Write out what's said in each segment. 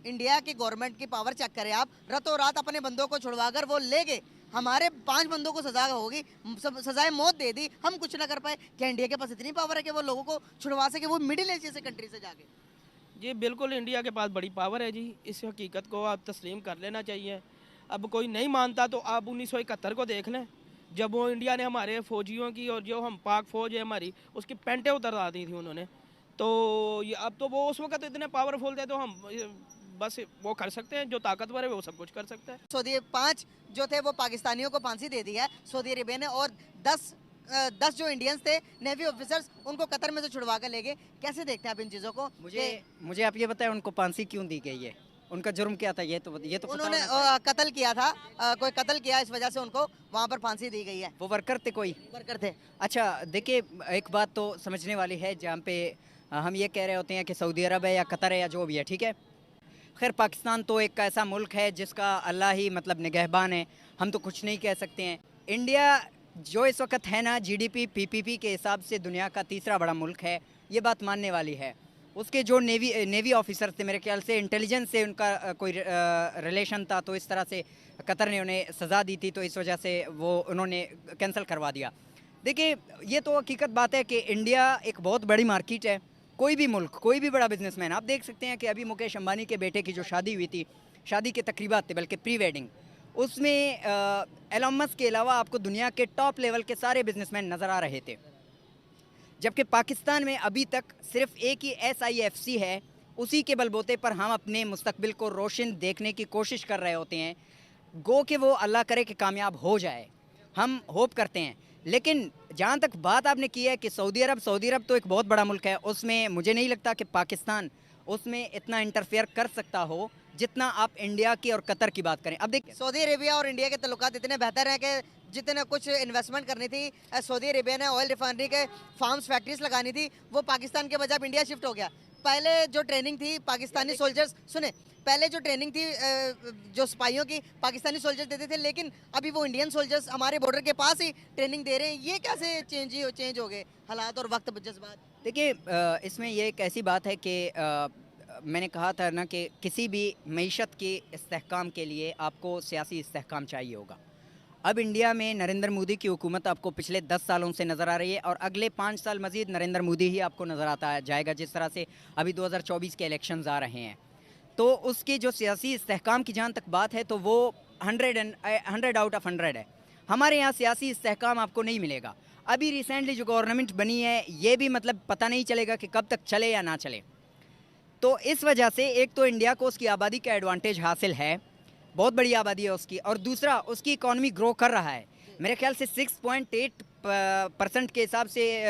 India की government की power check करें आप, रातों रात अपने बंदों को छुड़वाकर वो ले गए, हमारे 5 बंदों को सजा होगी, सजाए मौत दे दी, हम कुछ ना कर पाए। क्या इंडिया के पास इतनी पावर है कि वो लोगों को छुड़वा सके, वो मिडिल एज जैसे कंट्री से जाके? जी बिल्कुल, इंडिया के पास बड़ी पावर है जी, इस हकीकत को आप तस्लीम कर लेना चाहिए। अब कोई नहीं मानता तो आप 1971 को देख लें, जब वो इंडिया ने हमारे फ़ौजियों की और जो हम पाक फ़ौज है हमारी, उसकी पेंटें उतरवा दी थी उन्होंने। तो ये अब तो वो उस वक़्त इतने पावरफुल थे, तो हम बस वो कर सकते हैं, जो ताकतवर है वो सब कुछ कर सकता है। सऊदी 5 जो थे वो पाकिस्तानियों को फांसी दे दी है सऊदी अरेबिया ने, और 10 जो इंडियंस थे नेवी ऑफिसर्स, उनको कतर में से छुड़वा कर ले गए। कैसे देखते हैं आप इन चीज़ों को? मुझे आप ये बताएं, उनको फांसी क्यों दी गई है? उनका जुर्म क्या था? ये तो पता उन्होंने होना चाहिए। कत्ल किया था, कोई कत्ल किया, इस वजह से उनको वहाँ पर फांसी दी गई है। वो वर्कर थे कोई? वर्कर थे। अच्छा देखिए, एक बात तो समझने वाली है, जहाँ पे हम ये कह रहे होते हैं कि सऊदी अरब है या कतर है या जो भी है, ठीक है। खैर पाकिस्तान तो एक ऐसा मुल्क है जिसका अल्लाह ही मतलब निगहबान है, हम तो कुछ नहीं कह सकते हैं। इंडिया जो इस वक्त है ना, जीडीपी पीपीपी के हिसाब से दुनिया का तीसरा बड़ा मुल्क है, ये बात मानने वाली है। उसके जो नेवी ऑफिसर थे, मेरे ख्याल से इंटेलिजेंस से उनका कोई रिलेशन था, तो इस तरह से कतर ने उन्हें सज़ा दी थी, तो इस वजह से वो उन्होंने कैंसिल करवा दिया। देखिए, ये तो हकीकत बात है कि इंडिया एक बहुत बड़ी मार्केट है। कोई भी मुल्क, कोई भी बड़ा बिजनेसमैन, आप देख सकते हैं कि अभी मुकेश अंबानी के बेटे की जो शादी हुई थी, शादी के तकरीबात थे बल्कि प्री वेडिंग, उसमें एलन मस्क के अलावा आपको दुनिया के टॉप लेवल के सारे बिजनेसमैन नज़र आ रहे थे। जबकि पाकिस्तान में अभी तक सिर्फ एक ही SIFC है, उसी के बलबूते पर हम अपने मुस्तकबिल को रोशन देखने की कोशिश कर रहे होते हैं। गो कि वो अल्लाह करे कि कामयाब हो जाए, हम होप करते हैं। लेकिन जहाँ तक बात आपने की है कि सऊदी अरब तो एक बहुत बड़ा मुल्क है, उसमें मुझे नहीं लगता कि पाकिस्तान उसमें इतना इंटरफेयर कर सकता हो जितना आप इंडिया की और कतर की बात करें। अब देखिए, सऊदी अरेबिया और इंडिया के ताल्लुकात इतने बेहतर हैं कि जितने कुछ इन्वेस्टमेंट करनी थी सऊदी अरेबिया ने, ऑयल रिफाइनरी के फार्म्स फैक्ट्रीज लगानी थी, वो पाकिस्तान के बजाय इंडिया शिफ्ट हो गया। पहले जो ट्रेनिंग थी पाकिस्तानी सोल्जर्स, सुने, पहले जो ट्रेनिंग थी जो सिपाहियों की पाकिस्तानी सोल्जर्स देते थे, लेकिन अभी वो इंडियन सोल्जर्स हमारे बॉर्डर के पास ही ट्रेनिंग दे रहे हैं। ये कैसे चेंज हो गए हालात और वक्त जज्बात? देखिए, इसमें ये एक ऐसी बात है कि मैंने कहा था ना कि किसी भी मईशत के इस्तेहकाम के लिए आपको सियासी इस्तेहकाम चाहिए होगा। अब इंडिया में नरेंद्र मोदी की हुकूमत आपको पिछले 10 सालों से नज़र आ रही है, और अगले 5 साल मज़ीद नरेंद्र मोदी ही आपको नज़र आता जाएगा, जिस तरह से अभी 2024 के इलेक्शंस आ रहे हैं। तो उसकी जो सियासी इस्तेहकाम की जहाँ तक बात है, तो वो 100 आउट ऑफ 100 है। हमारे यहाँ सियासी इस्तेहकाम आपको नहीं मिलेगा। अभी रिसेंटली जो गवर्नमेंट बनी है, ये भी मतलब पता नहीं चलेगा कि कब तक चले या ना चले। तो इस वजह से एक तो इंडिया को उसकी आबादी का एडवांटेज हासिल है, बहुत बड़ी आबादी है उसकी, और दूसरा उसकी इकॉनमी ग्रो कर रहा है। मेरे ख्याल से 6.8% के हिसाब से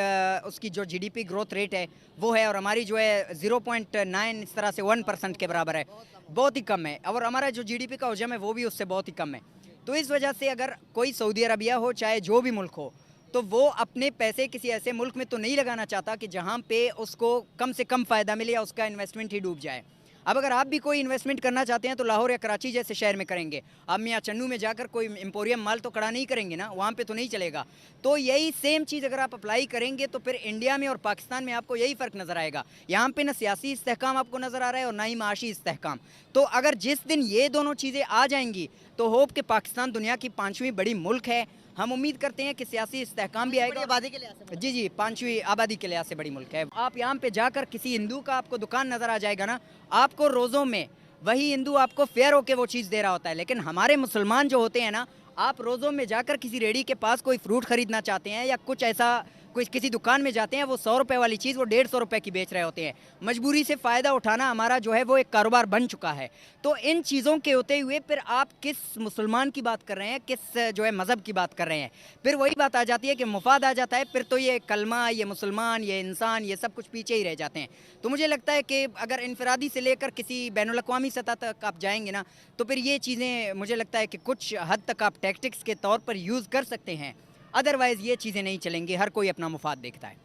उसकी जो GDP ग्रोथ रेट है वो है, और हमारी जो है 0.9 इस तरह से 1% के बराबर है, बहुत ही कम है। और हमारा जो GDP का हजम है वो भी उससे बहुत ही कम है। तो इस वजह से अगर कोई सऊदी अरबिया हो चाहे जो भी मुल्क हो, तो वो अपने पैसे किसी ऐसे मुल्क में तो नहीं लगाना चाहता कि जहाँ पे उसको कम से कम फ़ायदा मिले या उसका इन्वेस्टमेंट ही डूब जाए। अब अगर आप भी कोई इन्वेस्टमेंट करना चाहते हैं तो लाहौर या कराची जैसे शहर में करेंगे। आप मियाँ चन्नू में जाकर कोई एम्पोरियम माल तो खड़ा नहीं करेंगे ना, वहाँ पे तो नहीं चलेगा। तो यही सेम चीज़ अगर आप अप्लाई करेंगे तो फिर इंडिया में और पाकिस्तान में आपको यही फ़र्क नज़र आएगा। यहाँ पे ना सियासी इस्तेहकाम आपको नज़र आ रहा है और ना ही माशी इस्तेहकाम। तो अगर जिस दिन ये दोनों चीज़ें आ जाएंगी तो होप कि पाकिस्तान दुनिया की 5वीं बड़ी मुल्क है। हम उम्मीद करते हैं कि सियासी इस्तेहकाम भी आएगा। आबादी के लिहाज से जी, 5वीं आबादी के लिहाज से बड़ी मुल्क है। आप यहाँ पे जाकर किसी हिंदू का आपको दुकान नज़र आ जाएगा ना, आपको रोज़ों में वही हिंदू आपको फेयर होके वो चीज़ दे रहा होता है। लेकिन हमारे मुसलमान जो होते हैं ना, आप रोज़ों में जाकर किसी रेडी के पास कोई फ्रूट खरीदना चाहते हैं या कुछ ऐसा कोई किसी दुकान में जाते हैं, वो 100 रुपये वाली चीज़ वो 150 रुपये की बेच रहे होते हैं। मजबूरी से फ़ायदा उठाना हमारा जो है वो एक कारोबार बन चुका है। तो इन चीज़ों के होते हुए फिर आप किस मुसलमान की बात कर रहे हैं, किस जो है मज़हब की बात कर रहे हैं? फिर वही बात आ जाती है कि मुफाद आ जाता है, फिर तो ये कलमा, ये मुसलमान, ये इंसान, ये सब कुछ पीछे ही रह जाते हैं। तो मुझे लगता है कि अगर इनफरादी से लेकर किसी बैनुल अक़वामी सतह तक आप जाएंगे ना, तो फिर ये चीज़ें मुझे लगता है कि कुछ हद तक आप टैक्टिक्स के तौर पर यूज़ कर सकते हैं। अदरवाइज़ ये चीज़ें नहीं चलेंगी, हर कोई अपना मुफाद देखता है।